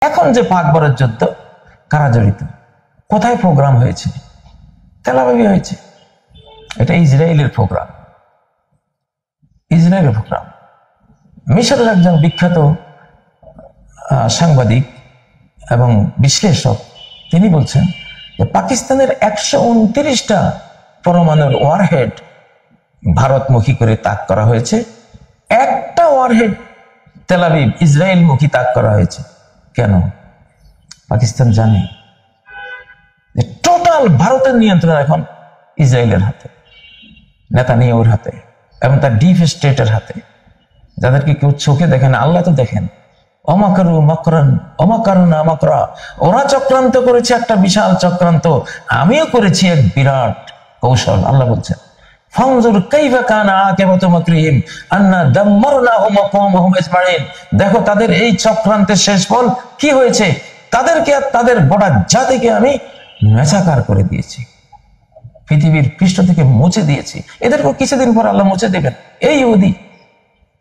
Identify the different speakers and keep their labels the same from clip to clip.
Speaker 1: এখন যে পাক ভারত যুদ্ধ, কারা জড়িত, কোথায় প্রোগ্রাম হয়েছে? তেল আবিবে হয়েছে। এটা ইসরায়েলের প্রোগ্রাম, ইসরায়েলের প্রোগ্রাম। মিশরের একজন বিখ্যাত সাংবাদিক এবং বিশ্লেষক তিনি বলছেন যে পাকিস্তানের 129টা পরমাণুর ওয়ারহেড ভারতমুখী করে তাক করা হয়েছে, একটা ওয়ারহেড তেল আবিব ইসরায়েল মুখী তাক করা হয়েছে। কেন? পাকিস্তান জানে যে টোটাল ভারতের নিয়ন্ত্রণ এখন ইসরায়েলের হাতে, নেতানিয়াহুর হাতে এবং তার ডিপ স্টেটের হাতে, যাদেরকে কেউ চোখে দেখেন, আল্লাহ তো দেখেন। অমাকারু মাকরান অমাকারুনা মাকরা, ওরা চক্রান্ত করেছে একটা বিশাল চক্রান্ত, আমিও করেছি এক বিরাট কৌশল। আল্লাহ বলছেন ফানজুর কাইফা কানা আকিবাতু মাকরিহিম আন্না দাম্মারনাহুম ওয়া কওমাহুম আজমাইন। দেখো তাদের এই চক্রান্তের শেষ ফল কি হয়েছে, তাদেরকে আর তাদের গোটা জাতিকে আমি মেছাকার করে দিয়েছি, পৃথিবীর পৃষ্ঠ থেকে মুছে দিয়েছি। এদেরকে কিছুদিন পর আল্লাহ মুছে দেবেন। এই ইহুদি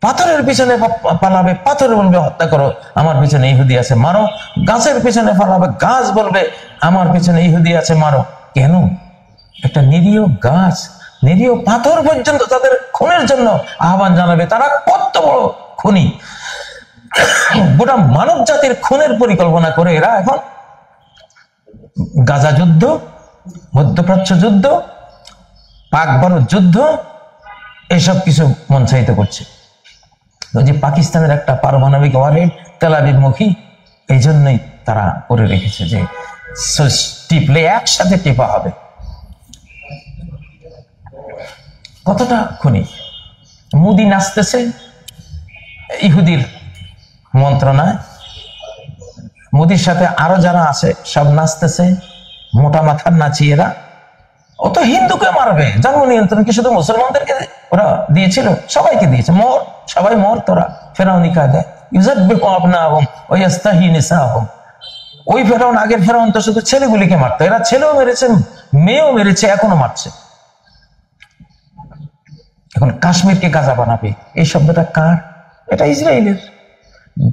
Speaker 1: পাথরের পিছনে পালাবে, পাথর বলবে হত্যা করো, আমার পিছনে ইহুদি আছে মারো। গাছের পিছনে পালাবে, গাছ বলবে আমার পিছনে ইহুদি আছে মারো। কেন? একটা নিরীহ গাছ, নিরীহ পাথর পর্যন্ত তাদের খুনের জন্য আহ্বান জানাবে। তারা কত বড় খুনি, গোটা মানব জাতির খুনের পরিকল্পনা করে এরা এখন গাজা যুদ্ধ, মধ্যপ্রাচ্য যুদ্ধ, পাক ভারত যুদ্ধ, এসব কিছু মঞ্চায়িত করছে। যে পাকিস্তানের একটা পারমাণবিক ওয়ারহেড তেল আবিব মুখী, এই জন্যই তারা করে রেখেছে যে টিপলে একসাথে টেপা হবে। কতটা খুনি। মোদি নাচতেছে ইহুদির মন্ত্রণায়, মোদির সাথে আরো যারা আছে সব নাচতেছে, মোটা মাথার নাচিয়েরা। ও তো হিন্দুকে মারবে, জন্ম নিয়ন্ত্রণ কি শুধু মুসলমানদেরকে ওরা দিয়েছিল? সবাইকে দিয়েছে। মর, সবাই মর তোরা। ফেরাউনি কায়দায় ইউযাব্বিহু আবনাহুম ওয়া ইস্তাহয়ী নিসাহুম। ওই ফেরাউন, আগের ফেরাউন তো শুধু ছেলেগুলিকে মারতো, এরা ছেলেও মেরেছে, মেয়েও মেরেছে, এখনো মারছে। এখন কাশ্মীরকে গাজা বানাবে, এই শব্দটা কার? এটা ইসরায়েলের।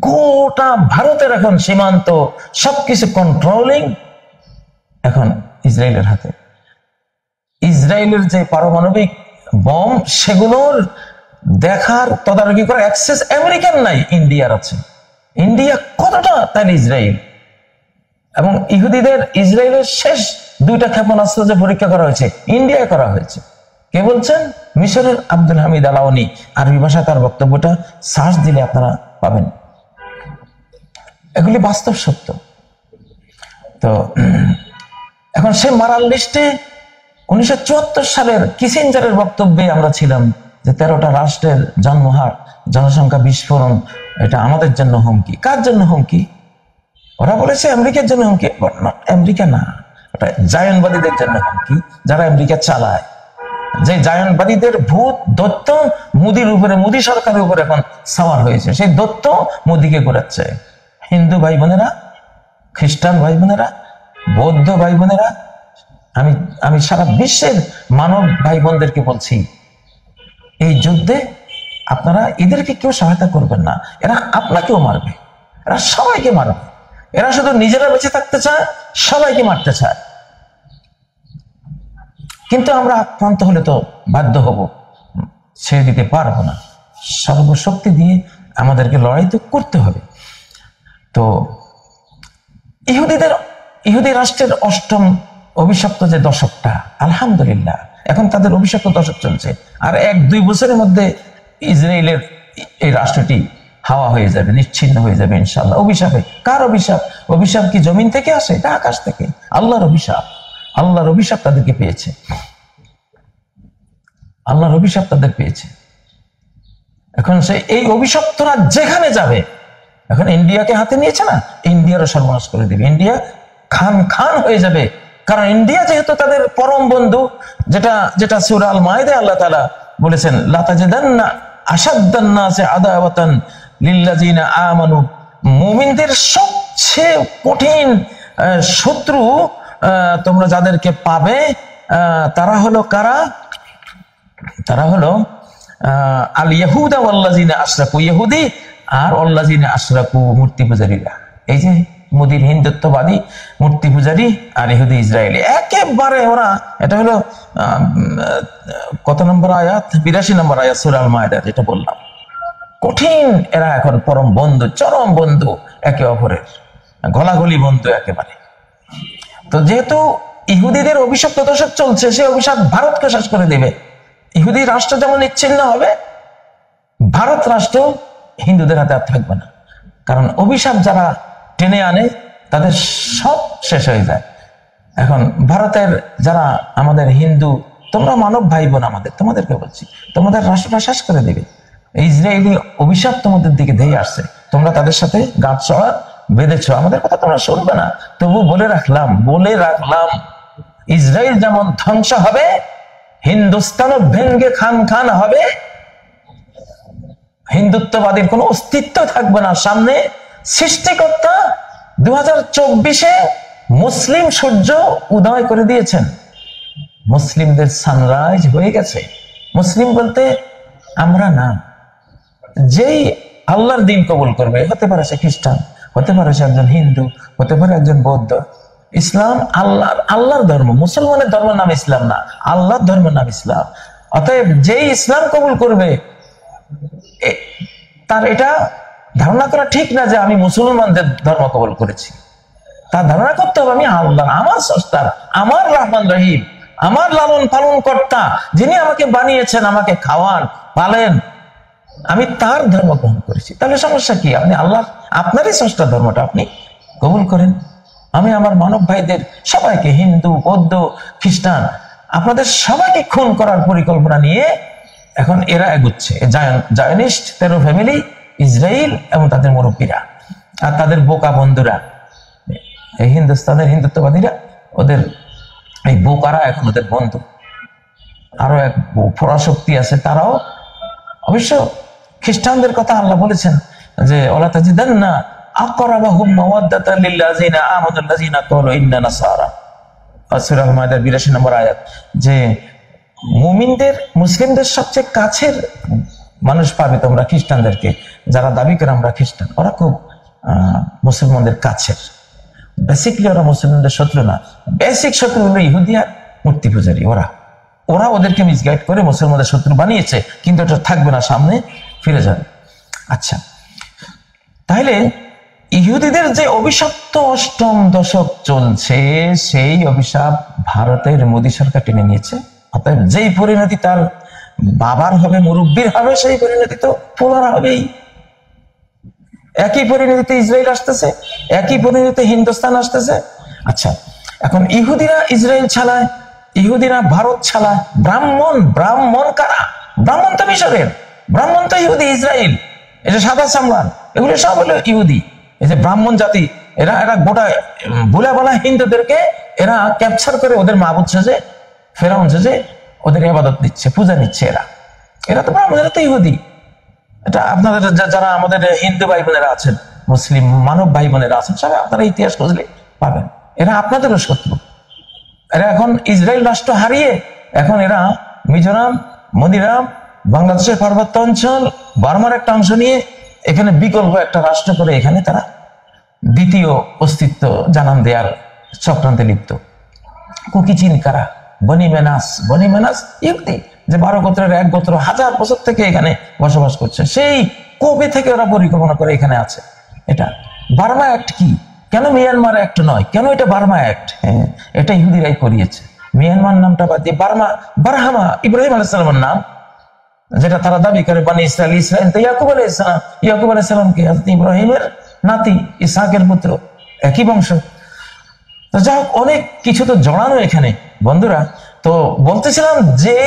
Speaker 1: গোটা ভারতের এখন সীমান্ত সবকিছু কন্ট্রোলিং এখন ইসরায়েলের হাতে। ইসরায়েলের যে পারমাণবিক বম, সেগুলোর দেখার তদারকি করার অ্যাক্সেস আমেরিকান নাই, ইন্ডিয়ার আছে। ইন্ডিয়া কতটা তাই ইসরায়েল। এবং ইহুদিদের ইসরায়েলের শেষ 2টা ক্ষেপণাস্ত্র যে পরীক্ষা করা হয়েছে ইন্ডিয়ায় করা হয়েছে। কে বলছেন? মিশরের আব্দুল হামিদ আলাওয়ানি। আরবি ভাষায় তার বক্তব্যটা সার্চ দিলে আপনারা পাবেন। এগুলি বাস্তব সত্য। তো এখন সে মারার লিস্টে 1974 সালের কিসিঞ্জারের বক্তব্যে আমরা ছিলাম যে 13টা রাষ্ট্রের জন্মহার, জনসংখ্যা বিস্ফোরণ, এটা আমাদের জন্য হুমকি। কার জন্য হুমকি? ওরা বলেছে আমেরিকার জন্য হুমকি। আমেরিকা না, ওটা জায়নবাদীদের জন্য হুমকি, যারা আমেরিকা চালায়। যে জায়নবাদীদের ভূত দত্ত মোদির উপরে, মোদি সরকারের উপরে এখন সাওয়ার হয়েছে। সেই দত্ত মোদিকে ঘোরাচ্ছে। হিন্দু ভাই বোনেরা, খ্রিস্টান ভাই বোনেরা, বৌদ্ধ ভাই বোনেরা, আমি সারা বিশ্বের মানব ভাই বোনদেরকে বলছি, এই যুদ্ধে আপনারা এদেরকে কেউ সহায়তা করবেন না। এরা আপনাকেও মারবে, এরা সবাইকে মারবে। এরা শুধু নিজেরা বেঁচে থাকতে চায়, সবাইকে মারতে চায়। কিন্তু আমরা আক্রান্ত হলে তো বাধ্য হব, ছেড়ে দিতে পারবো না। সর্বশক্তি দিয়ে আমাদেরকে লড়াই তো করতে হবে। তো ইহুদি রাষ্ট্রের 8ম অভিশপ্ত যে দশকটা, আলহামদুলিল্লাহ এখন তাদের অভিশপ্ত দশক চলছে। আর 1-2 বছরের মধ্যে ইসরায়েলের এই রাষ্ট্রটি হাওয়া হয়ে যাবে, নিশ্চিহ্ন হয়ে যাবে ইনশাআল্লাহ। অভিশাপে। কার অভিশাপ? অভিশাপ কি জমিন থেকে আসে? এটা আকাশ থেকে। আল্লাহর অভিশাপ। আল্লাহর অভিশাপ তাদেরকে পেয়েছে, আল্লাহর অভিশাপ তাদের পেয়েছে। এখন সে এই অভিশপ্তরা যেখানে যাবে, এখন ইন্ডিয়াকে হাতে নিয়েছে না, ইন্ডিয়ারও সর্বনাশ করে দেবে। ইন্ডিয়া খান খান হয়ে যাবে। কারণ ইন্ডিয়া যেহেতু তাদের পরম বন্ধু, যেটা সূরা আল মাইদায় আল্লাহ তাআলা বলেছেন, লা তাজিদান্না আশাদ্দান নাসি আদাওয়াতান লিল্লাযিনা আমানু। মুমিনদের সবচেয়ে কঠিন শত্রু তোমরা যাদেরকে পাবে, তারা হলো কারা? তারা হলো আল ইয়াহুদা ওয়াল্লাযিনা আশরাকু, ইহুদি আর ওয়াল্লাযিনা আশরাকু, মূর্তি পূজারীরা। এই যে মোদির হিন্দুত্ববাদী, মূর্তি পূজারী আর ইহুদি ইসরায়েলি একেবারে ওরা। এটা হলো কত নম্বর আয়াত? 82 নম্বর আয়াত সূরা আল মায়েদার, যেটা বললাম। কঠিন এরা এখন পরম বন্ধু, চরম বন্ধু একে অপরের, গলাগলি বন্ধু একেবারে। তো যেহেতু ইহুদিদের অভিশপ্ত দশক চলছে, সে অভিশাপ ভারতকে শেষ করে দেবে। ইহুদি রাষ্ট্র যেমন নিচ্ছিন্ন হবে, ভারত রাষ্ট্র হিন্দুদের হাতে আর থাকবে না। কারণ অভিশাপ যারা টেনে আনে তাদের সব শেষ হয়ে যায়। এখন ভারতের যারা আমাদের হিন্দু, তোমরা মানব ভাই বোন আমাদের, তোমাদেরকে বলছি, তোমাদের রাষ্ট্রটা শেষ করে দেবে। ইসরায়েলি অভিশাপ তোমাদের দিকে ধেয়ে আসছে, তোমরা তাদের সাথে গাঁট চড়া বেঁধেছ, আমাদের কথা তোমরা শুনবে না। তবু বলে রাখলাম ইসরায়েল যেমন ধ্বংস হবে, হিন্দুস্তানও ভেঙ্গে খান খান হবে, হিন্দুত্ববাদীর কোনো অস্তিত্ব থাকবে না সামনে। সৃষ্টিকর্তা 2024-এ মুসলিম সূর্য উদয় করে দিয়েছেন, মুসলিমদের সানরাইজ হয়ে গেছে। মুসলিম বলতে আমরা না, যেই আল্লাহর দিন কবুল করবে, হতে পারে সে খ্রিস্টান, হতে পারে সে একজন হিন্দু, হতে পারে একজন বৌদ্ধ, ইসলাম আল্লাহর ধর্ম, মুসলমানের ধর্মের নাম ইসলাম না, আল্লাহর ধর্মের নাম ইসলাম। অতএব যেই ইসলাম কবুল করবে, তার এটা ধারণা করা ঠিক না যে আমি মুসলমানদের ধর্ম কবুল করেছি। তার ধারণা করতে হবে আমি আল্লাহ, আমার স্রষ্টার, আমার রহমান রহিম, আমার লালন পালন কর্তা, যিনি আমাকে বানিয়েছেন, আমাকে খাওয়ান পালেন, আমি তার ধর্ম গ্রহণ করেছি। তাহলে সমস্যা কি? আপনি আল্লাহ, আপনারই স্রষ্টার ধর্মটা আপনি কবুল করেন। আমি আমার মানব ভাইদের সবাইকে, হিন্দু, বৌদ্ধ, খ্রিস্টান, আপনাদের সবাইকে খুন করার পরিকল্পনা নিয়ে এখন এরা এগুচ্ছে। জায়নিস্ট তেরো ফ্যামিলি, ইসরায়েল এবং তাদের মুরব্বীরা আর তাদের বোকা বন্ধুরা, এই হিন্দুস্তানের হিন্দুত্ববাদীরা, ওদের এই বোকারা এখন ওদের বন্ধু। আরো এক পরাশক্তি আছে, তারাও অবশ্য খ্রিস্টানদের কথা আল্লাহ বলেছেন যে ওয়ালা তাজিদান্না আকরাবাহুম মাওয়াদ্দাতান লিল্লাযিনা আমানুল্লাযিনা ক্বালু ইন্না নাসারা, সূরা আল মায়েদার 82 নম্বর আয়াত, যে মুমিনদের, মুসলিমদের সবচেয়ে কাছের মানুষ পাবে তোমরা খ্রিস্টানদেরকে, যারা দাবি করে আমরা খ্রিস্টান, ওরা খুব মুসলমানদের কাছের। বেসিকলি ওরা মুসলমানদের শত্রু না, বেসিক শত্রু হলো ইহুদি আর মূর্তি পূজারী। ওরা ওদেরকে মিসগাইড করে মুসলমানদের শত্রু বানিয়েছে, কিন্তু এটা থাকবে না, সামনে ফিরে যাবে। আচ্ছা, তাহলে ইহুদিদের যে অভিশপ্ত অষ্টম দশক চলছে, সেই অভিশাপ ভারতের মোদী সরকার টেনে নিয়েছে। অতএব যেই পরিণতি তার বাবার হবে, মুরব্বীর হবে, সেই পরিণতি তো পোলার হবেই। একই পরিণতিতে ইসরায়েল আসতেছে, একই পরিণতিতে হিন্দুস্তান আসতেছে। আচ্ছা, এখন ইহুদিরা ইসরায়েল ছাড়ায়, ইহুদিরা ভারত ছাড়ায়। ব্রাহ্মণ কারা? ব্রাহ্মণ তো মিশরের, ব্রাহ্মণ তো ইহুদি, ইসরায়েল, এই যে সাদা সামরান, এগুলো সব হলো ইহুদি। এই যে ব্রাহ্মণ জাতি, এরা গোটা ভুলা বলা হিন্দুদেরকে এরা ক্যাপচার করে ওদের মাবুদ সেজে, ফেরাউন সেজে ওদের ইবাদত নিচ্ছে, পূজা নিচ্ছে। এরা তো ব্রাহ্মণ, এরা তো ইহুদি। এটা আপনাদের যারা আমাদের হিন্দু ভাই বোনেরা আছেন, মুসলিম মানব ভাই বোনেরা আছেন, সবাই আপনারা ইতিহাস খুঁজলে পাবেন, এরা আপনাদেরও শত্রু। এরা এখন ইসরায়েল রাষ্ট্র হারিয়ে এখন এরা মিজোরাম, মনিরাম, বাংলাদেশের পার্বত্য অঞ্চল, বার্মার একটা অংশ নিয়ে এখানে বিকল্প একটা রাষ্ট্র করে এখানে তারা দ্বিতীয় অস্তিত্ব জানান দেওয়ার চক্রান্তে লিপ্ত। কুকিচিন কারা? বনি মেনাস ইহুদি, যে 12 গোত্রের এক গোত্র 1000 বছর থেকে এখানে বসবাস করছে। সেই কবে থেকে ওরা পরিকল্পনা করে এখানে আছে। এটা বার্মা অ্যাক্ট কি? কেন মিয়ানমার অ্যাক্ট নয়? কেন এটা বার্মা অ্যাক্ট? হ্যাঁ, এটা ইহুদিরাই করিয়েছে। মিয়ানমার নামটা বাদ দিয়ে বারহামা ইব্রাহিম আলাইহিস সালামের নাম, যেটা তারা দাবি করে বানি ইসরায়েল তো ইয়াকুব আলাইহিস সালামকে, হযরত ইব্রাহিমের নাতি, ইসহাকের পুত্র, একই বংশ। তো যাই হোক, অনেক কিছু তো জড়ানো এখানে বন্ধুরা। তো বলতেছিলাম যে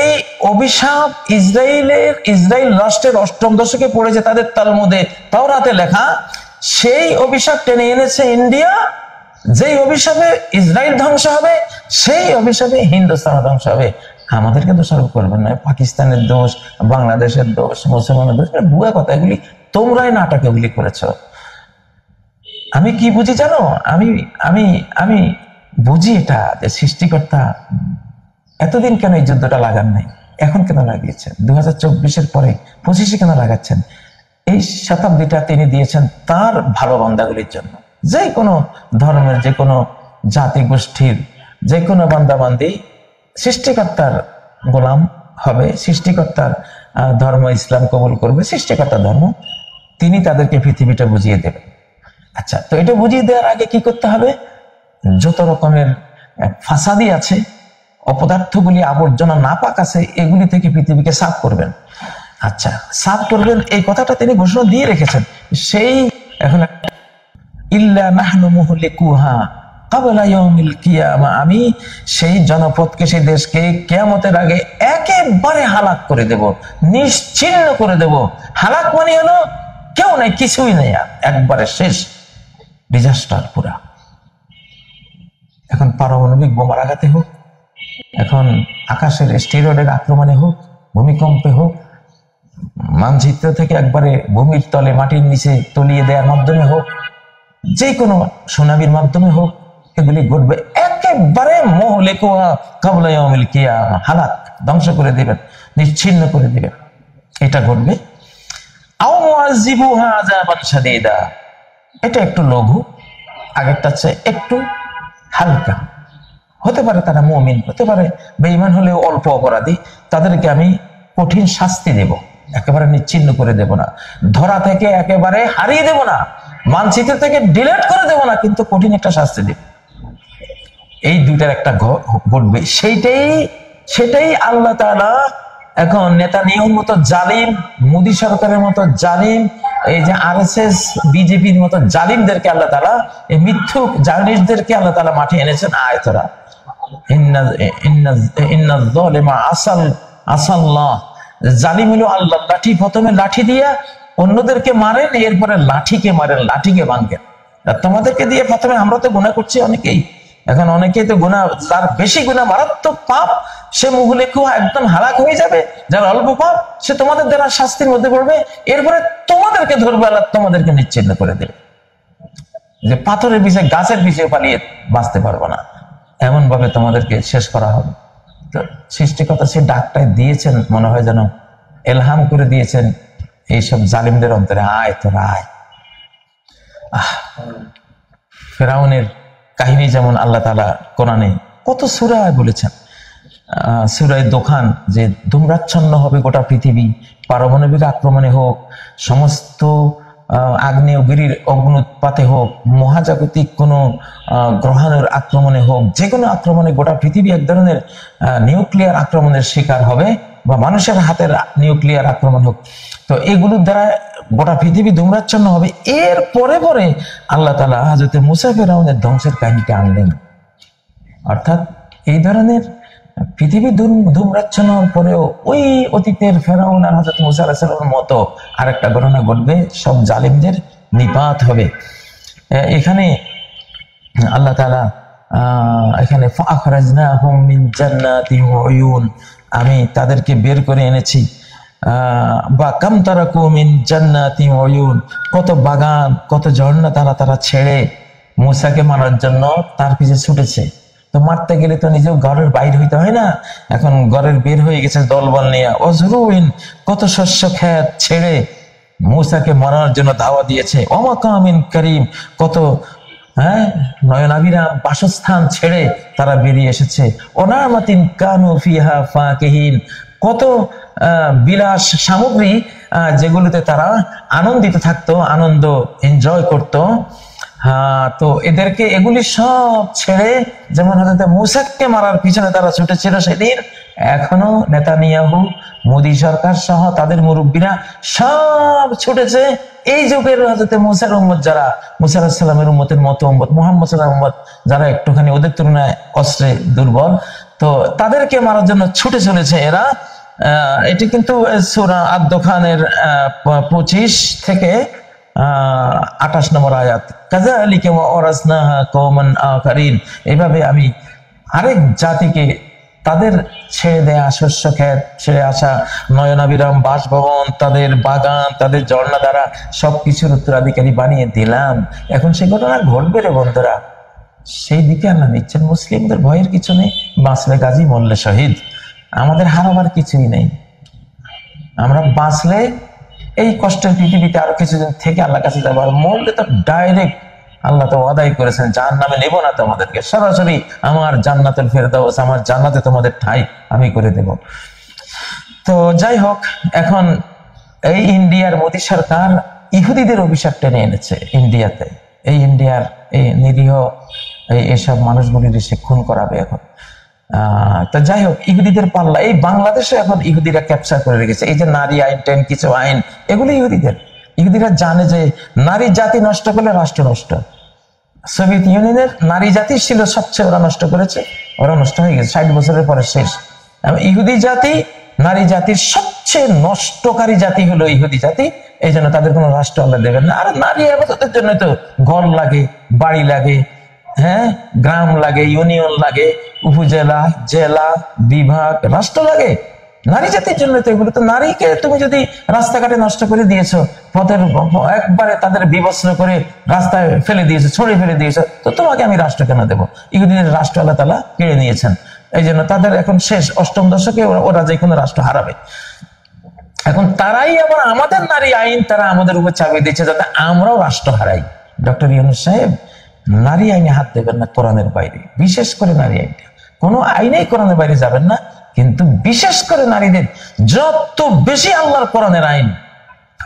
Speaker 1: অভিশাপ ইসরায়েল রাষ্ট্রের অষ্টম দশকে পড়েছে তাদের তালমুদে তাওরাতে লেখা, সেই অভিশাপ টেনে এনেছে ইন্ডিয়া। যেই অভিশাপে ইসরায়েল ধ্বংস হবে, সেই অভিশাপে হিন্দুস্তান ধ্বংস হবে। আমাদেরকে দোষারোপ করবেন না, পাকিস্তানের দোষ, বাংলাদেশের দোষ, মুসলমানের দোষ, ভুয়া কথা। এগুলি তোমরাই নাটক এগুলি করেছ। আমি কি বুঝি জানো? আমি বুঝি এটা, যে সৃষ্টিকর্তা এতদিন কেন এই যুদ্ধটা লাগান নাই, এখন কেন লাগিয়েছেন? 2024-এর পরে 25-এ কেন লাগাচ্ছেন? এই শতাব্দীটা তিনি দিয়েছেন তার ভালো বান্দাগুলির জন্য, যে কোনো ধর্মের, যে কোনো জাতি গোষ্ঠীর, যে কোনো বান্দাবান্দি সৃষ্টিকর্তার গোলাম হবে, সৃষ্টিকর্তার ধর্ম ইসলাম কবুল করবে, সৃষ্টিকর্তার ধর্ম, তিনি তাদেরকে পৃথিবীটা বুঝিয়ে দেবেন। আচ্ছা, তো এটা বুঝিয়ে দেওয়ার আগে কি করতে হবে? যত রকমের ফাসাদি আছে, অপদার্থগুলি, আবর্জনা, নাপাক আছে, এগুলি থেকে পৃথিবীকে সাফ করবেন। আচ্ছা, সাফ করবেন এই কথাটা তিনি ঘোষণা দিয়ে রেখেছেন। সেই এখন ইল্লা নাহনু মুহলিকুহা ক্বাবলা ইয়াউমিল কিয়ামা, আমি সেই জনপদকে, সেই দেশকে কিয়ামতের আগে একেবারে হালাক করে দেব, নিশ্চিহ্ন করে দেব। হালাক মানে হলো কেউ নাই, কিছুই নেই, আর একবারে শেষ, ডিজাস্টার পুরা। এখন পারমাণবিক বোমার আঘাতে হোক, এখন আকাশের স্টেরয়েডের আক্রমণে হোক, ভূমিকম্পে হোক, মানচিত্র থেকে একবারে ভূমির তলে, মাটির নিচে তলিয়ে দেওয়ার মাধ্যমে হোক, যে কোনো সুনামির মাধ্যমে হোক, এগুলি ঘটবে। একেবারে মুহলিকুহা ক্বাবলা ইয়াউমিল কিয়ামা, হালাক, ধ্বংস করে দিবেন, নিশ্চিহ্ন করে দিবেন, এটা ঘটবে। আও মুআযযিবুহা আযাবান শাদীদা, এটা একটু লঘু, আগেরটা চেয়ে একটু হালকা। হতে পারে তারা মুমিন, হতে পারে বেঈমান হলেও অল্প অপরাধী, তাদেরকে আমি কঠিন শাস্তি দেব, একেবারে নিশ্চিহ্ন করে দেব না, ধরা থেকে একেবারে হারিয়ে দেব না, মানচিত্র থেকে ডিলিট করে দেব না, কিন্তু কঠিন একটা শাস্তি দেব। এই দুইটার একটা ঘটবে, সেটাই আল্লাহ তাআলা এখন নেতানিয়াহুর মতো জালিম, মোদী সরকারের মতো জালিম, এই যে আরএসএস বিজেপির মতো জালিমদেরকে আল্লাহ তাআলা, এই মিথ্যুক জালিমদেরকে আল্লাহ তাআলা মাঠে এনেছেন। আয়াতরা ইন্নাজ যালিমা আসাল্লাহ, জালিম হলো আল্লাহর লাঠি, প্রথমে লাঠি দিয়া অন্যদেরকে মারেন, এরপরে লাঠিকে মারেন, লাঠিকে ভাঙেন। তোমাদেরকে দিয়ে প্রথমে, আমরা তো গুনাহ করছি অনেকেই, এখন অনেকেই তো গুনাহ, যার বেশি গুনাহ, মারাত্মক পাপ, সে মুহলিকুহা একদম হালাক হয়ে যাবে। যার অল্প পাপ, সে তোমাদের দ্বারা শাস্তির মধ্যে পড়বে, এরপরে তোমাদেরকে ধরবে, আল্লাহ তোমাদেরকে নিশ্চিহ্ন করে দেবে, যে পাথরের পিছিয়ে, গাছের পিছিয়ে পালিয়ে বাঁচতে পারবো না, এমন ভাবে তোমাদেরকে শেষ করা হবে। তো সৃষ্টিকর্তা সে ডাকটাই দিয়েছেন, মনে হয় যেন এলহাম করে দিয়েছেন এইসব জালিমদের অন্তরে, আয় তোরা আয়। ফেরাউনের কাহিনী যেমন আল্লাহ তাআলা কোরআনে কত সূরায় বলেছেন, সূরা দোখান, যে ধূম্রাচ্ছন্ন হবে গোটা পৃথিবী, পারমাণবিক আক্রমণে হোক, সমস্ত আগ্নেয়গিরির অগ্নুৎপাতে হোক, মহাজাগতিক কোনো গ্রহাণুর আক্রমণে হোক, যে কোনো আক্রমণে গোটা পৃথিবী এক ধরনের নিউক্লিয়ার আক্রমণের শিকার হবে, বা মানুষের হাতের নিউক্লিয়ার আক্রমণ হোক, তো এগুলোর দ্বারা গোটা পৃথিবী ধূম্রাচ্ছন্ন হবে। এর পরে পরে আল্লাহ তাআলা হযরত মুসা ফেরাউনের ধ্বংসের কাহিনীটা আনলেন। অর্থাৎ এই ধরনের পৃথিবী ধূম্রাচ্ছন্ন হওয়ার পরেও ওই অতীতের ফেরাউন আর হযরত মুসা আলাইহিস সালামের মতো আরেকটা ঘটনা ঘটবে, সব জালিমদের নিপাত হবে। এখানে আল্লাহ তাআলা এখানে ফাখরাজনাহুম মিন জান্নাতিন ওয়া উয়ুন, আমি তাদেরকে বের করে এনেছি, বা কাম তারাকু মিন জান্নাতিন ওয়া উয়ুন, কত বাগান, কত ঝর্ণা তারা ছেড়ে মুসাকে মারার জন্য তার পিছে ছুটেছে। তো মারতে গেলে তো নিজেও ঘরের বাইরে হইতে হয় না, এখন ঘরের বের হয়ে গেছে দলবল নিয়ে। অজরুইন, কত শস্য ক্ষেত ছেড়ে মুসাকে মারার জন্য দাওয়া দিয়েছে। অমাকামিন করিম, কত নয়নাভিরাম বাসস্থান ছেড়ে তারা বেরিয়ে এসেছে। অনামাতিন কানু ফিহা ফাকিহিন, কত বিলাস সামগ্রী যেগুলোতে তারা আনন্দিত থাকতো, আনন্দ এনজয় করতো। তো এদেরকে এগুলি সব ছেড়ে, যেমন হযরত মুসাকে মারার পিছনে তারা ছুটেছিল সেদিন, এখনো নেতানিয়াহু, মোদী সরকার সহ তাদের মুরব্বীরা সব ছুটেছে। এই যুগের হযরত মুসার উম্মত, যারা মুসা আলাইহিস সালামের উম্মতের মতো উম্মত, মুহাম্মদ সাল্লাল্লাহু আলাইহি ওয়াসাল্লামের উম্মত, যারা একটুখানি ওদের তুলনায় অস্ত্রে দুর্বল, তো তাদেরকে মারার জন্য ছুটে চলেছে এরা। এটি কিন্তু সূরা আদ-দোখানের 25 থেকে 28 নম্বর আয়াত। কাযালিকা ওয়া ওরাসনাহা কওমান আখারিন, এইভাবে আমি আরেক জাতিকে তাদের ছেড়ে দেয়া শস্য ক্ষেত, ছেড়ে আসা নয়নাভিরাম বাসভবন, তাদের বাগান, তাদের ঝর্ণা দ্বারা সবকিছুর উত্তরাধিকারী বানিয়ে দিলাম। এখন সেই ঘটনা ঘটবে রে বন্ধুরা, সেই দিকে আল্লাহ নিচ্ছেন। মুসলিমদের ভয়ের কিছু নেই, বাঁচলে গাজী মরলে শহীদ, আমাদের হারাবার কিছুই নেই। আমরা বাঁচলে এই কষ্টের পৃথিবীতে আরো কিছুদিন থেকে আল্লাহর কাছে যাবো, আর মরলে তো ডাইরেক্ট আল্লাহ তো ওয়াদাই করেছেন জাহান্নামে নেব না তোমাদেরকে, সরাসরি আমার জান্নাতুল ফেরদাউস, আমার জান্নাতে তোমাদের ঠাঁই আমি করে দেব। তো যাই হোক, এখন এই ইন্ডিয়ার মোদী সরকার ইহুদিদের অভিশাপ টেনে এনেছে ইন্ডিয়াতে। এই ইন্ডিয়ার এই নিরীহ এইসব মানুষগুলির সে খুন করাবে এখন। তো যাই হোক, ইহুদিদের পাল্লা এই বাংলাদেশে এখন ইহুদিরা ক্যাপচার করে রেখেছে। এই যে নারী আইন টেন কিছু আইন, এগুলো ইহুদিদের। ইহুদিরা জানে যে নারী জাতি নষ্ট করলে রাষ্ট্র নষ্ট। সোভিয়েত ইউনিয়নের নারী জাতি ছিল সবচেয়ে, ওরা নষ্ট করেছে, ওরা নষ্ট হয়ে গেছে 60 বছরের পরে শেষ। ইহুদি জাতি নারী জাতির সবচেয়ে নষ্টকারী জাতি হলো ইহুদি জাতি। এই জন্য তাদের কোনো রাষ্ট্র আল্লাহ দেবেন না। আর নারী আবাদতের জন্য তো ঘর লাগে, বাড়ি লাগে, হ্যাঁ, গ্রাম লাগে, ইউনিয়ন লাগে, উপজেলা, জেলা, বিভাগ, রাষ্ট্র লাগে নারী জাতির জন্য। তো এগুলো তো, নারীকে তুমি যদি রাস্তাঘাটে নষ্ট করে দিয়েছো, পথের একবারে তাদের বিবস্ত্র করে রাস্তায় ফেলে দিয়েছো, ছড়িয়ে ফেলে দিয়েছো, তো তোমাকে আমি রাষ্ট্র কেন দেবো? ইহুদিদের রাষ্ট্র আল্লাহ তাআলা কেড়ে নিয়েছেন। এই জন্য তাদের এখন শেষ, 8ম দশকে ওরা যে কোনো রাষ্ট্র হারাবে। এখন তারাই আবার আমাদের নারী আইন তারা আমাদের উপর চাপিয়ে দিচ্ছে যাতে আমরাও রাষ্ট্র হারাই। ডক্টর ইউনূস সাহেব, নারী আইনে হাত দেবেন না কোরআনের বাইরে, বিশেষ করে নারী আইনটা। কোনো আইনেই কোরআনের বাইরে যাবেন না, কিন্তু বিশেষ করে নারীদের যত বেশি আল্লাহর কোরআনের আইন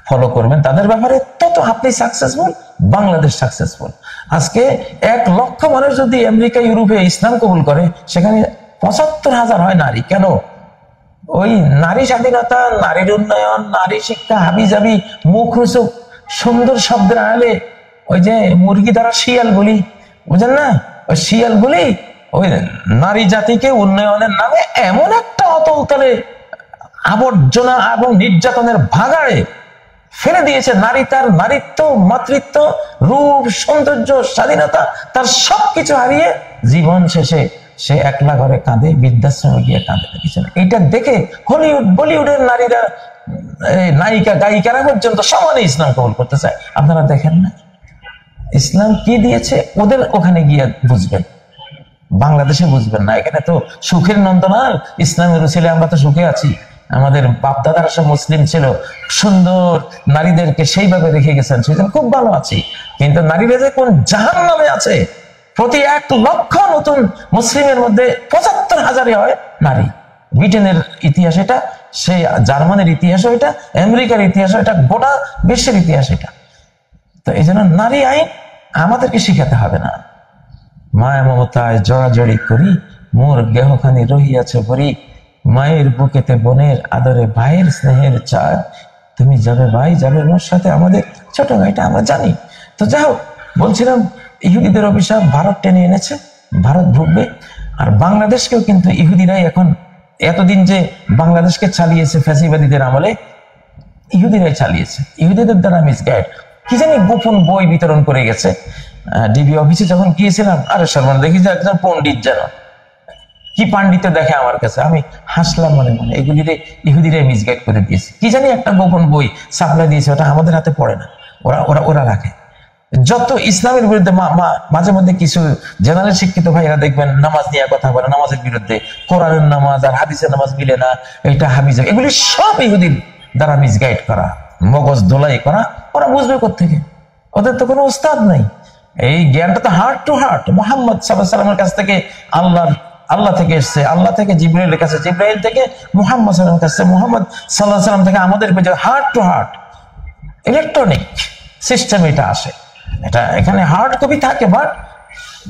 Speaker 1: ফলো করবেন তাদের ব্যাপারে, তত আপনি সাকসেসফুল, বাংলাদেশ সাকসেসফুল। আজকে 1 লক্ষ মানুষ যদি আমেরিকা ইউরোপে ইসলাম কবুল করে, সেখানে 75,000 হয় নারী। কেন? ওই নারী স্বাধীনতা, নারীর উন্নয়ন, নারী শিক্ষা, হাবিজাবি, মুখ রুচক সুন্দর শব্দের আড়ালে ওই যে মুরগি দ্বারা শিয়ালগুলি, বুঝেন না, ওই শিয়ালগুলি ওই নারী জাতিকে উন্নয়নের নামে এমন একটা অতলতলে আবর্জনা এবং নির্যাতনের ভাগাড়ে ফেলে দিয়েছে। নারী তার নারীত্ব, মাতৃত্ব, রূপ, সৌন্দর্য, স্বাধীনতা, তার সবকিছু হারিয়ে জীবন শেষে সে একলা ঘরে কাঁদে, বৃদ্ধাশ্রমে গিয়ে কাঁদে। এটা দেখে হলিউড বলিউডের নারীরা, নায়িকা গায়িকারা পর্যন্ত সমানে ইসলাম কবুল করতে চায়। আপনারা দেখেন না ইসলাম কি দিয়েছে? ওদের ওখানে গিয়ে বুঝবেন, বাংলাদেশে বুঝবেন না। এখানে তো সুখের নন্দনাল, ইসলামের ছেলে, আমরা তো সুখে আছি। আমাদের বাপদাদারা সব মুসলিম ছিল, সুন্দর নারীদেরকে সেইভাবে রেখে গেছেন, সেজন্য খুব ভালো আছি। কিন্তু নারীরা যে কোন জাহান্নামে আছে, প্রতি 1 লক্ষ নতুন মুসলিমের মধ্যে 75,000 হয় নারী। ব্রিটেনের ইতিহাস এটা, সে জার্মানির ইতিহাস এটা, আমেরিকার ইতিহাস এটা, গোটা বিশ্বের ইতিহাস এটা। তো এই জন্য নারী আইন আমাদেরকে শিখাতে হবে না। মায়া মমতায় জড়াজড়ি করি, মোর গেহখানি রহিয়াছে ভরি, মায়ের বুকেতে বোনের আদরে ভাইয়ের স্নেহের চায়, তুমি যাবে ভাই, যাবে মোর সাথে আমাদের ছোট ভাইটা, আমরা জানি। তো যাই হোক, বলছিলাম ইহুদিদের অভিশাপ ভারত টেনে এনেছে, ভারত ভুগবে। আর বাংলাদেশকেও কিন্তু ইহুদিরাই এখন, এতদিন যে বাংলাদেশকে চালিয়েছে ফ্যাসিবাদীদের আমলে, ইহুদিরাই চালিয়েছে। ইহুদিদের দ্বারা মিসগাইড, কি জানি গোপন বই বিতরণ করে গেছে। ডিবি অফিসে যখন গিয়েছিলাম, আরে সর্বন দেখি যে একজন পণ্ডিত যেন কি পাণ্ডিত্য দেখে আমার কাছে, আমি হাসলাম মনে মনে। এগুলিরে ইহুদিরাই মিসগাইড করে দিয়েছে। কি জানি একটা গোপন বই সাপ্লাই দিয়েছে, ওটা আমাদের হাতে পড়ে না, ওরা রাখে। যত ইসলামের বিরুদ্ধে মাঝে মধ্যে কিছু জেনারেল শিক্ষিত ভাইরা দেখবেন নামাজ নিয়ে কথা বলে, নামাজের বিরুদ্ধে, কোরআনের নামাজ আর হাদিসের নামাজ মিলে না, এটা হাবিজা, এগুলি সব ইহুদির দ্বারা মিসগাইড করা, মগজ দোলাই করা। ওরা বুঝবে কোত্থেকে? ওদের তো কোনো উস্তাদ নাই। এই জ্ঞানটা তো হার্ট টু হার্ট, মুহাম্মদ সাল্লাল্লাহু আলাইহি ওয়াসাল্লামের কাছ থেকে আল্লাহ থেকে এসছে, আল্লাহ থেকে জিবরাইলের কাছে, জিবরাইল থেকে মুহাম্মদ সাল্লাল্লাহু আলাইহি ওয়াসাল্লামের কাছে, মুহাম্মদ সাল্লাল্লাহু আলাইহি ওয়াসাল্লাম থেকে আমাদের পেজে heart to heart electronic system এটা আসে। এটা এখানে হার্ড কপি থাকে, বাট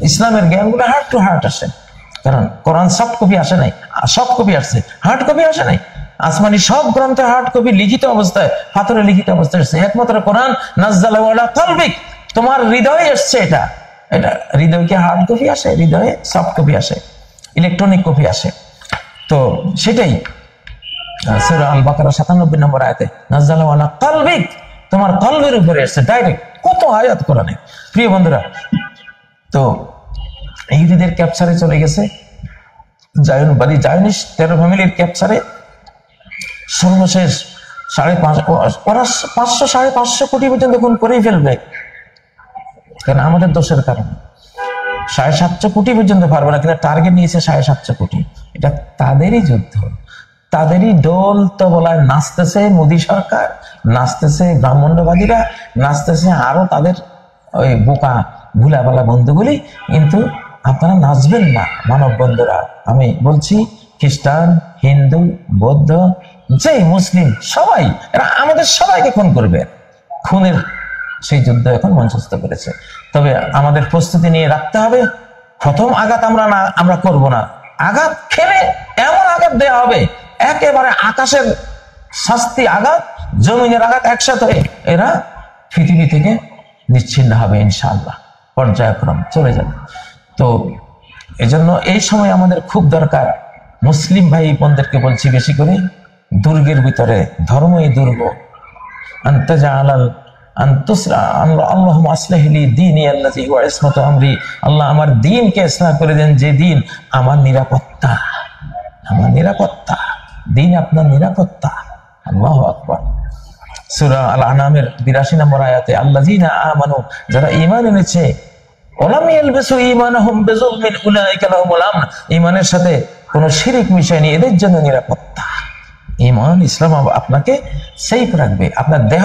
Speaker 1: ইসলামের জ্ঞানগুলো হার্ট টু হার্ট আসে। কারণ কোরআন সফট কপি আসে নাই, সফট কপি আসছে, হার্ড কপি আসে নাই। আসমানি সব গ্রন্থের হার্ড কপি লিখিত অবস্থায়, পাথরে লিখিত অবস্থায় আসছে। একমাত্র কোরআন নাযালাহু আলা কলবিক, তোমার হৃদয়ে এসছে। এটা হৃদয় কি হার্ড কপি আসে? হৃদয়ে সফট কপি আসে, ইলেকট্রনিক কপি আসে। তো সেটাই সূরা আল বাকারা 97 নম্বর আয়াতে নাযালাহু আলা কলবিক, তোমার কলবের উপরে এসছে ডাইরেক্ট। কত আয়াত কোরআনে, প্রিয় বন্ধুরা। তো ইহুদিদের ক্যাপচারে চলে গেছে, জায়নিস্ট 13 ফ্যামিলির ক্যাপচারে সর্বশেষ 550 ওরা 500-550 কোটি পর্যন্ত খুন করেই ফেলবে। কারণ আমাদের দোষের কারণে 750 কোটি পর্যন্ত পারবে না, কিন্তু টার্গেট নিয়েছে 750 কোটি। এটা তাদেরই যুদ্ধ, তাদেরই দোল তবলায় নাচতেছে মোদী সরকার, নাচতেছে ব্রাহ্মণ্যবাদীরা, নাচতেছে আরো তাদের ওই বোকা ভুলাভালা বন্ধুগুলি, কিন্তু আপনারা নাচবেন না মানব বন্ধুরা। আমি বলছি খ্রিস্টান, হিন্দু, বৌদ্ধ, যে মুসলিম সবাই এরা আমাদের সবাইকে খুন করবে। খুনের সেই যুদ্ধ এখন মঞ্চস্থ করেছে। তবে আমাদের প্রস্তুতি নিয়ে রাখতে হবে, প্রথম আঘাত আমরা করব না। আঘাত খেলে এমন আঘাত দেওয়া হবে, একেবারে আকাশের শাস্তি আঘাত, জমিনের আঘাত একসাথে হয়ে এরা পৃথিবী থেকে নিচ্ছিন্ন হবে ইনশাআল্লাহ, পর্যায়ক্রম চলে যাবে। তো এজন্য এই সময় আমাদের খুব দরকার, মুসলিম ভাই বোনদেরকে বলছি বেশি করে, দুর্গের ভিতরে ধর্মই দুর্গ, আল্লাহ আমার দ্বীনকে ইসলাহ করে দেন, যে দ্বীন আমার নিরাপত্তা, আমার নিরাপত্তা, দ্বীন আপনার নিরাপত্তা। আল্লাহু আকবার। সূরা আল আনামের ৮২ নম্বর আয়াতে আল্লাযীনা আমানু, যারা ঈমান এনেছে, ওয়ালাম ইয়ালবিসু ঈমানাহুম বিযুলমিন উলাইকা লাহুমুল আমন, ঈমানের সাথে কোনো শিরক মিশায়নি, এদের জন্য নিরাপত্তা। ঈমান ইসলাম আপনাকে সেফ রাখবে। আপনার দেহ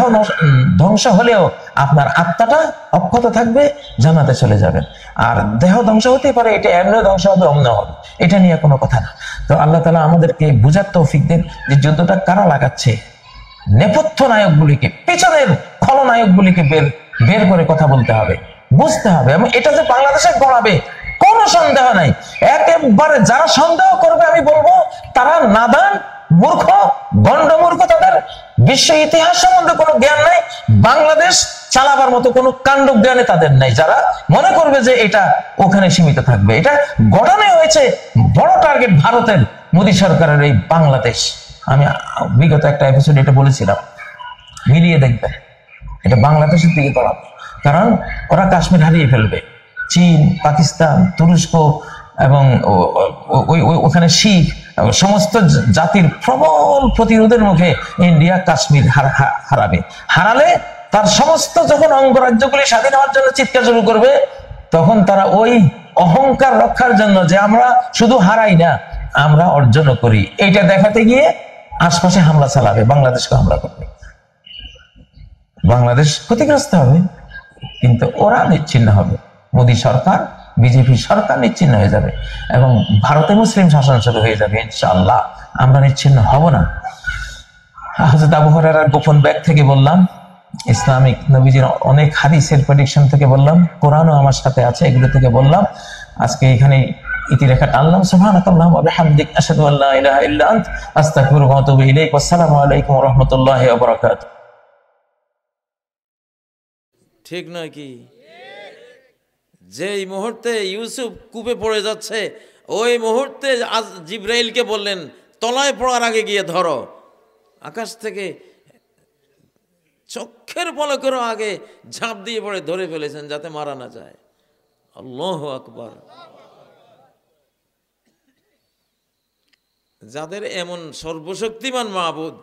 Speaker 1: ধ্বংস হলেও আপনার আত্মাটা অক্ষত থাকবে, জান্নাতে চলে যাবেন। আর দেহ ধ্বংস হতে পারে, এটা এমনিও ধ্বংস হবে, অমনি হবে, এটা নিয়ে কোনো কথা না। তো আল্লাহ তাআলা আমাদেরকে বুঝার তৌফিক দেন যে যুদ্ধটা কারা লাগাচ্ছে। নেপথ্য নায়কগুলিকে, পেছনের খলনায়কগুলিকে বের করে কথা বলতে হবে, বুঝতে হবে। এবং এটা যে বাংলাদেশে গড়াবে কোনো সন্দেহ নাই। একেবারে যারা সন্দেহ করবে আমি বলবো তারা নাদান, মূর্খ, গণ্ডমূর্খ, তাদের বিশ্ব ইতিহাস সম্বন্ধে কোনো জ্ঞান নাই, বাংলাদেশ চালাবার মতো কোনো কাণ্ড জ্ঞানে তাদের নাই, যারা মনে করবে যে এটা ওখানে সীমিত থাকবে। এটা গঠনে হয়েছে বড় টার্গেট ভারতের মোদী সরকারের এই বাংলাদেশ। আমি বিগত একটা এপিসোড এটা বলেছিলাম, মিলিয়ে দেখবেন, এটা বাংলাদেশের দিকে গড়াবে। কারণ ওরা কাশ্মীর হারিয়ে ফেলবে। চীন, পাকিস্তান, তুরস্ক এবং ওখানে শিখ সমস্ত জাতির প্রবল প্রতিরোধের মুখে ইন্ডিয়া কাশ্মীর হারাবে। হারালে তার সমস্ত যখন অঙ্গরাজ্যগুলি স্বাধীন হওয়ার জন্য চিৎকার শুরু করবে, তখন তারা ওই অহংকার রক্ষার জন্য যে আমরা শুধু হারাই না, আমরা অর্জনও করি, এইটা দেখাতে গিয়ে আশপাশে হামলা চালাবে, বাংলাদেশকে হামলা করবে, বাংলাদেশ ক্ষতিগ্রস্ত হবে, কিন্তু ওরা নিচ্ছিন্ন হবে। মোদী সরকার, বিজেপি সরকার নিচ্ছিন্ন হয়ে যাবে এবং ভারতে মুসলিম শাসন শুরু হয়ে যাবে ইনশাআল্লাহ। আমরা নিচ্ছিন্ন হব না। হযরত আবু হুরায়রার গোপন ব্যাগ থেকে বললাম, ইসলামিক নবীজির অনেক হাদিসের প্রেডিকশন থেকে বললাম, কোরআনও আমার সাথে আছে, এগুলো থেকে বললাম। আজকে এখানে ইতিরেখা টানলাম। সুবহানাকাল্লাহুম্মা ওয়া বিহামদিক, আশহাদু আল্লা ইলাহা ইল্লা আনতা, আস্তাগফিরুকা ওয়া আতুবু ইলাইক। আসসালামু আলাইকুম ওয়া রাহমাতুল্লাহি ওয়া বারাকাতুহু।
Speaker 2: ঠিক নয় কি? যেই মুহূর্তে ইউসুফ কূপে পড়ে যাচ্ছে, ওই মুহূর্তে জিব্রাইলকে বললেন তলায় পড়ার আগে গিয়ে ধরো। আকাশ থেকে চক্ষের পলকেরও আগে ঝাঁপ দিয়ে পড়ে ধরে ফেলেছেন যাতে মারা না যায়। আল্লাহু আকবার। যাদের এমন সর্বশক্তিমান মাবুদ,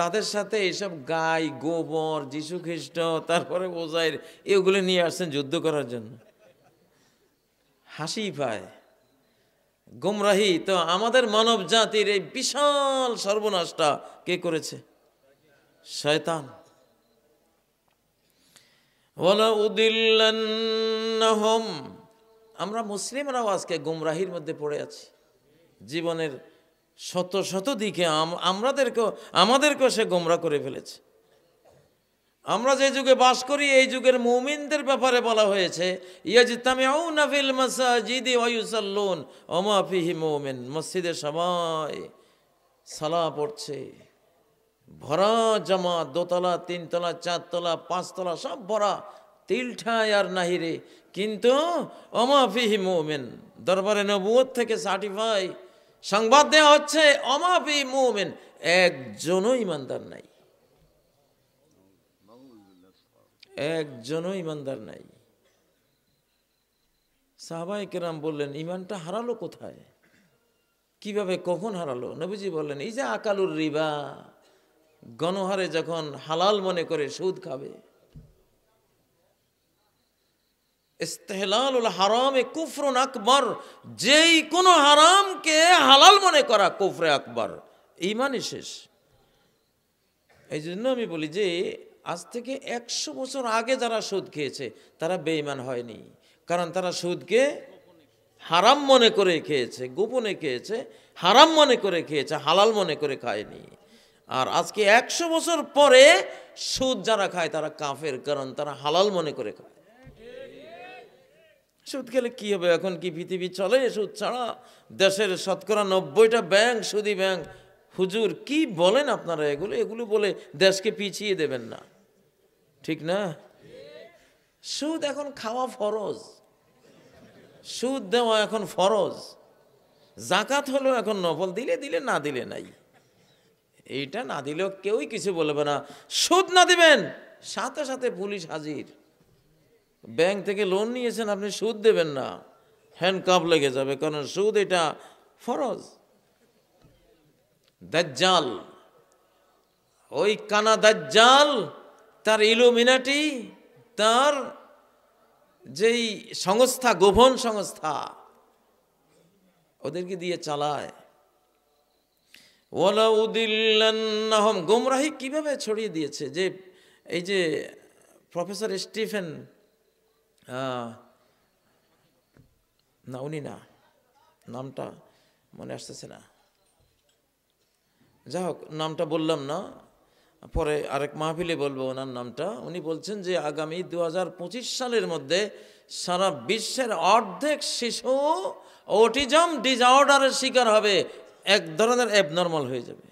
Speaker 2: তাদের সাথে এইসব গাই, গোবর, যীশু খ্রিস্ট, তারপরে ওজাইর, এগুলো নিয়ে আসছেন যুদ্ধ করার জন্য। হাসি পায়, গুমরাহি। তো আমাদের মানব জাতির এই বিশাল সর্বনাশটা কে করেছে? শয়তান। ওয়ালা উদিল্লান্নাহুম, আমরা মুসলিমরাও আজকে গুমরাহির মধ্যে পড়ে আছি। জীবনের শত শত দিকে আমাদেরকেও সে গোমরা করে ফেলেছে। আমরা যে যুগে বাস করি, এই যুগের মুমিনদের ব্যাপারে বলা হয়েছে ইয়াজতামিউনা ফিল মাসাজিদি ওয়া ইউসাল্লুন ওয়া মা ফিহি মুমিন। মসজিদে সবাই সালাহ পড়ছে, ভরা জামাত, দোতলা, তিনতলা, চারতলা, পাঁচতলা, সব ভরা, তিলঠায় আর নাহিরে। কিন্তু ওয়া মা ফিহি মুমিন, দরবারে নবুয়ত থেকে সার্টিফাই সংবাদ দেওয়া হচ্ছে ওয়া মা ফিহি মুমিন, একজনও ইমানদার নাই, একজনও ইমানদার নাই। সাহাবায়ে কেরাম বললেন, ইমানটা হারালো কোথায়, কিভাবে, কখন হারালো? নবীজি বললেন, এই যে আকালুর রিবা, গণহারে যখন হালাল মনে করে সুদ খাবে। ইস্তেহলালুল হারামে কুফরুন আকবার, যেই কোনো হারামকে হালাল মনে করা কুফরে আকবার, ঈমানই শেষ। এই জন্য আমি বলি যে আজ থেকে 100 বছর আগে যারা সুদ খেয়েছে তারা বেঈমান হয়নি, কারণ তারা সুদকে হারাম মনে করে খেয়েছে, গোপনে খেয়েছে, হারাম মনে করে খেয়েছে, হালাল মনে করে খায়নি। আর আজকে 100 বছর পরে সুদ যারা খায় তারা কাফের, কারণ তারা হালাল মনে করে খায়। সুদ খেলে কি হবে? এখন কি পৃথিবী চলে সুদ ছাড়া? দেশের শতকরা 90টা ব্যাংক সুদী ব্যাংক। হুজুর কি বলেন আপনারা? এগুলো বলে দেশকে পিছিয়ে দেবেন না, ঠিক না? সুদ এখন খাওয়া ফরজ, সুদ দেওয়া এখন ফরজ। জাকাত হলো এখন নফল, দিলে দিলে, না দিলে নাই। এইটা না দিলেও কেউই কিছু বলবে না। সুদ না দিবেন, সাথে সাথে পুলিশ হাজির। ব্যাংক থেকে লোন নিয়েছেন, আপনি সুদ দেবেন না, হ্যান্ডকাপ লেগে যাবে, কারণ সুদ এটা ফরজ। দাজ্জাল, ওই কানা দাজ্জাল, তার ইলুমিনাটি, তার যেই সংস্থা, গোপন সংস্থা, ওদেরকে দিয়ে চালায়। ওয়ালা উদিল্লান্নাহুম, গোমরাহি কিভাবে ছড়িয়ে দিয়েছে। যে এই যে প্রফেসর স্টিফেন, না উনি না, নামটা মনে আসতেছে না, যাই হোক নামটা বললাম না, পরে আরেক মাহফিলে বলবো ওনার নামটা। উনি বলছেন যে আগামী 2025 সালের মধ্যে সারা বিশ্বের অর্ধেক শিশু অটিজম ডিসঅর্ডারের শিকার হবে, এক ধরনের অ্যাবনর্মাল হয়ে যাবে।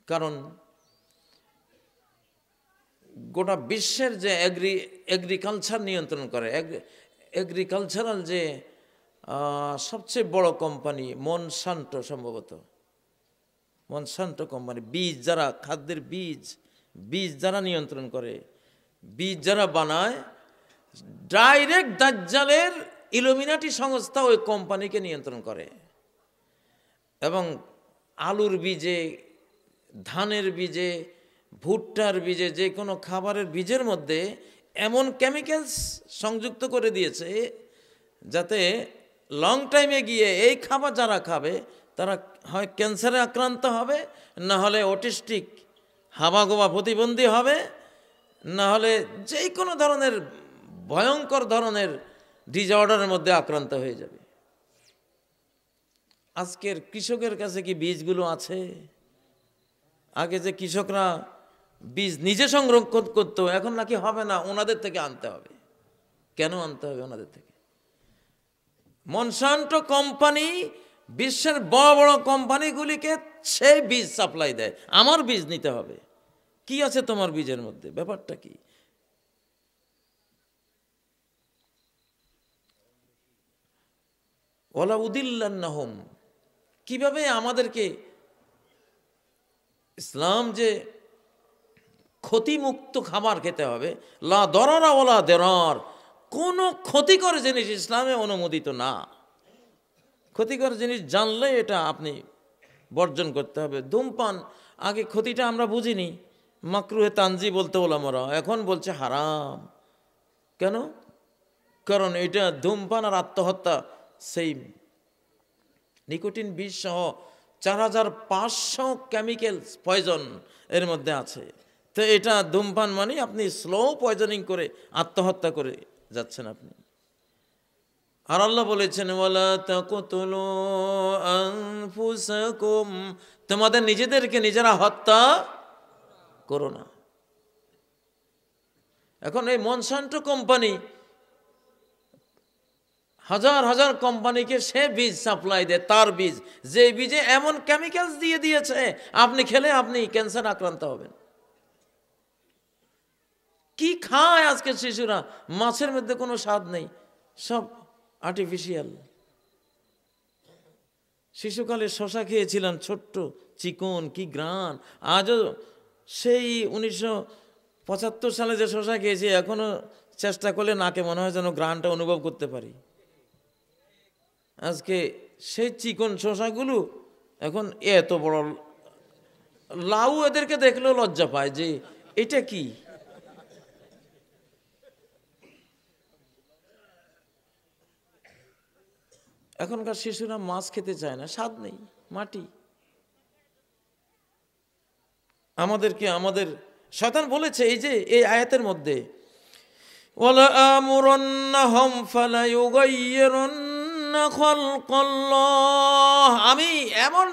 Speaker 2: কারণ গোটা বিশ্বের যে এগ্রিকালচার নিয়ন্ত্রণ করে, এগ্রিকালচারাল যে সবচেয়ে বড় কোম্পানি মনসান্টো, সম্ভবত মনসান্টো কোম্পানি, বীজ যারা, খাদ্যের বীজ যারা নিয়ন্ত্রণ করে, বীজ যারা বানায়, ডাইরেক্ট দাজ্জালের ইলুমিনাটি সংস্থা ওই কোম্পানিকে নিয়ন্ত্রণ করে। এবং আলুর বীজে, ধানের বীজে, ভুট্টার বীজে, যে কোনো খাবারের বীজের মধ্যে এমন কেমিক্যালস সংযুক্ত করে দিয়েছে যাতে লং টাইমে গিয়ে এই খাবার যারা খাবে তারা হয় ক্যান্সারে আক্রান্ত হবে, না হলে অটিস্টিক, হাবাগোবা প্রতিবন্ধী হবে, না হলে যে কোনো ধরনের ভয়ঙ্কর ধরনের ডিসঅর্ডারের মধ্যে আক্রান্ত হয়ে যাবে। আজকের কৃষকের কাছে কি বীজগুলো আছে? আগে যে কৃষকরা বীজ নিজে সংরক্ষণ করতো, এখন নাকি হবে না, ওনাদের থেকে আনতে হবে। কেন আনতে হবে ওনাদের থেকে? মনসান্টো কোম্পানি বিশ্বের বড় বড় কোম্পানিগুলিকে সে বীজ সাপ্লাই দেয়, আমার বীজ নিতে হবে। কি আছে তোমার বীজের মধ্যে? ব্যাপারটা কি? ওয়ালা উদিল্লান্নাহুম, কিভাবে আমাদেরকে ইসলাম যে ক্ষতিমুক্ত খাবার খেতে হবে, লা দরারা ওয়ালা দেরার, কোনো ক্ষতিকর জিনিস ইসলামে অনুমোদিত না। ক্ষতিকর জিনিস জানলে এটা আপনি বর্জন করতে হবে। ধূমপান, আগে ক্ষতিটা আমরা বুঝিনি, মাকরুহে তানজি বলতে ওলামারা, এখন বলছে হারাম। কেন? কারণ এটা ধূমপান আর আত্মহত্যা সেম। নিকোটিন বিষ সহ 4500 কেমিক্যালস, পয়জন এর মধ্যে আছে। তো এটা ধূমপান মানে আপনি স্লো পয়জনিং করে আত্মহত্যা করে যাচ্ছেন আপনি। আর আল্লাহ বলেছেন ওয়ালা তাকতুলু আনফুসাকুম, তোমাদের নিজেদেরকে নিজেরা হত্যা করো না। এখন এই মনসান্টো কোম্পানি হাজার হাজার কোম্পানিকে সে বীজ সাপ্লাই দেয়, তার বীজ, যে বীজে এমন কেমিক্যালস দিয়ে দিয়েছে আপনি খেলে আপনি ক্যান্সার আক্রান্ত হবেন। কি খায় আজকে শিশুরা? মাছের মধ্যে কোনো স্বাদ নেই, সব আর্টিফিশিয়াল। শিশুকালে শশা খেয়েছিলাম, ছোট্ট চিকন, কি গ্রান। আজও সেই 1975 সালে যে শশা খেয়েছি, এখনো চেষ্টা করলে নাকে মনে হয় যেন গ্রানটা অনুভব করতে পারি। আজকে সেই চিকন শশাগুলো এখন এত বড় লাউ, এদেরকে দেখলেও লজ্জা পায় যে এটা কি। এখনকার শিশুরা মাছ খেতে চায় না, স্বাদ নেই, মাটি। আমাদের শয়তান বলেছে এই যে এই আয়াতের মধ্যে, ওয়ালাআমুরান্নাহুম ফালায়ুগাইয়িরুন্না খালকাল্লাহ, আমি এমন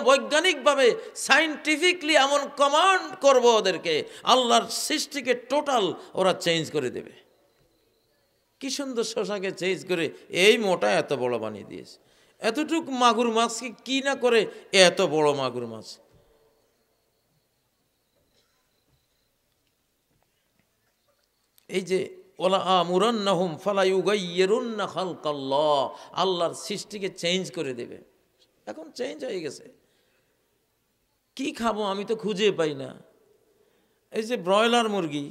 Speaker 2: বৈজ্ঞানিকভাবে সায়েন্টিফিকলি এমন কমান্ড করব ওদেরকে, আল্লাহর সৃষ্টিকে টোটাল ওরা চেঞ্জ করে দেবে। কি সুন্দর শশাকে চেঞ্জ করে এই মোটা এত বড় বানিয়ে দিয়েছে। এতটুক মাগুর মাছকে কি না করে এত বড় মাগুর মাছ। এই যে ওয়ালাআমুরান্নাহুম ফালায়ুগাইয়িরুন্না খালকাল্লাহ, আল্লাহর সৃষ্টিকে চেঞ্জ করে দেবে। এখন চেঞ্জ হয়ে গেছে। কি খাবো আমি তো খুঁজে পাই না। এই যে ব্রয়লার মুরগি,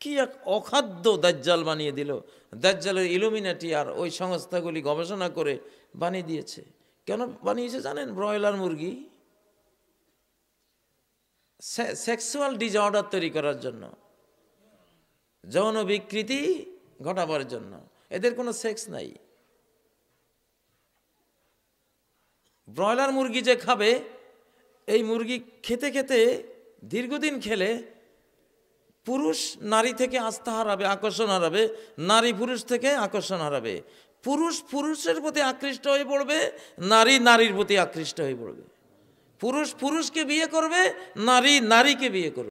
Speaker 2: কি এক অখাদ্য দাজ্জাল বানিয়ে দিল। দাজ্জালের ইলুমিনাটি আর ওই সংস্থাগুলি গবেষণা করে বানিয়ে দিয়েছে। কেন বানিয়েছে জানেন? ব্রয়লার মুরগি সেক্সুয়াল ডিসঅর্ডার তৈরি করার জন্য, যৌন বিকৃতি ঘটাবার জন্য। এদের কোনো সেক্স নাই। ব্রয়লার মুরগি যে খাবে, এই মুরগি খেতে খেতে দীর্ঘদিন খেলে পুরুষ নারী থেকে আস্থা হারাবে, আকর্ষণ হারাবে, নারী পুরুষ থেকে আকর্ষণ হারাবে, পুরুষ পুরুষের প্রতি আকৃষ্ট হয়ে পড়বে, নারী নারীর প্রতি আকৃষ্ট হয়ে পড়বে, পুরুষ পুরুষকে বিয়ে করবে, নারী নারীকে বিয়ে করবে।